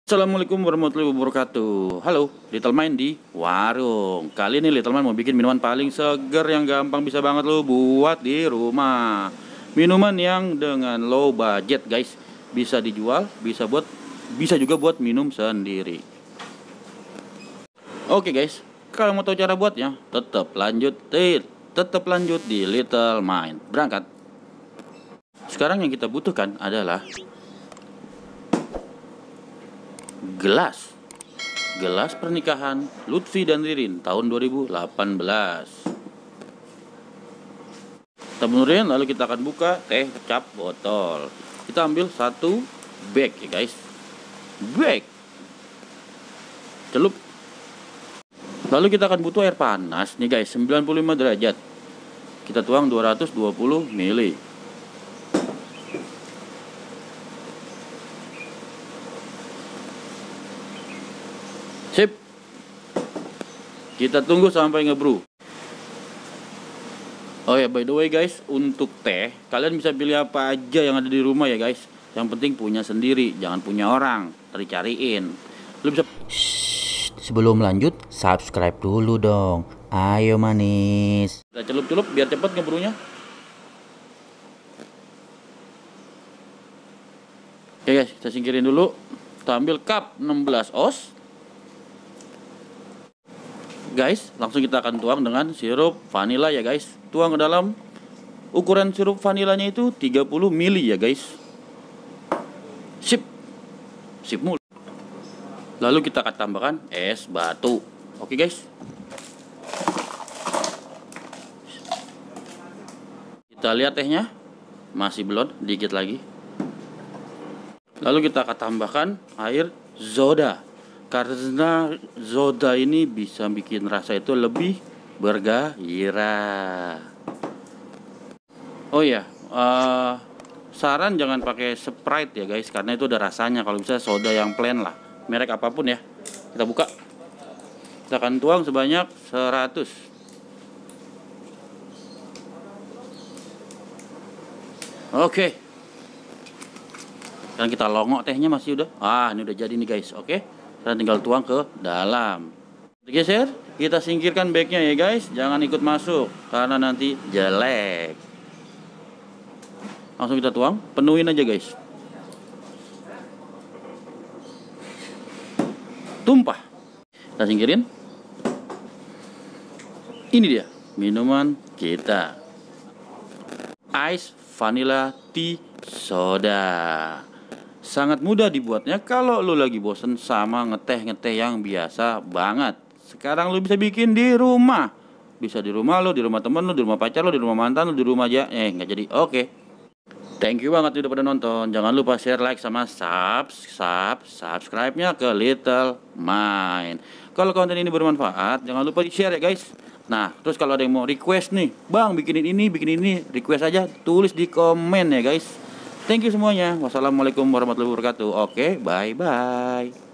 Assalamualaikum warahmatullahi wabarakatuh. Halo, Little Mind di warung. Kali ini Little Mind mau bikin minuman paling seger yang gampang bisa banget lo buat di rumah. Minuman yang dengan low budget, guys. Bisa dijual, bisa juga buat minum sendiri. Oke, guys. Kalau mau tahu cara buatnya, tetap lanjut di Little Mind. Berangkat. Sekarang yang kita butuhkan adalah gelas pernikahan Lutfi dan Ririn tahun 2018. Kemudian lalu kita akan buka teh cap botol. Kita ambil satu bag ya guys, bag celup. Lalu kita akan butuh air panas nih guys, 95 derajat. Kita tuang 220 ml. Sip. Kita tunggu sampai ngebrew. Oh ya, by the way guys, untuk teh kalian bisa pilih apa aja yang ada di rumah ya guys. Yang penting punya sendiri, jangan punya orang, cariin. Lu bisa. Sebelum lanjut, subscribe dulu dong. Ayo manis. Kita celup-celup biar cepet ngebrewnya. Oke guys, kita singkirin dulu. Kita ambil cup 16 oz. Guys, langsung kita akan tuang dengan sirup vanila ya guys. Tuang ke dalam. Ukuran sirup vanilanya itu 30 ml ya guys. Sip mulu. Lalu kita akan tambahkan es batu. Oke guys. Kita lihat tehnya. Masih belum, dikit lagi. Lalu kita akan tambahkan air soda. Karena soda ini bisa bikin rasa itu lebih bergairah. Oh ya, saran jangan pakai Sprite ya guys, karena itu ada rasanya. Kalau bisa soda yang plain lah, merek apapun ya. Kita buka. Kita akan tuang sebanyak 100. Oke. Sekarang kita longok tehnya masih udah. Ini udah jadi nih guys. Oke. Sekarang tinggal tuang ke dalam. Geser, kita singkirkan bagnya ya guys. Jangan ikut masuk karena nanti jelek. Langsung kita tuang, penuhin aja guys. Tumpah. Kita singkirin. Ini dia minuman kita. Ice Vanilla Tea Soda. Sangat mudah dibuatnya kalau lu lagi bosen sama ngeteh yang biasa banget. Sekarang lu bisa bikin di rumah. Bisa di rumah lu, di rumah temen lu, di rumah pacar lu, di rumah mantan lu, di rumah aja. Nggak jadi. Oke. Thank you banget udah pada nonton. Jangan lupa share, like, sama subscribe-nya ke Little Mind. Kalau konten ini bermanfaat, jangan lupa di-share ya guys. Nah, terus kalau ada yang mau request nih, Bang bikin ini, request aja, tulis di komen ya guys. Thank you semuanya. Wassalamualaikum warahmatullahi wabarakatuh. Oke, bye-bye.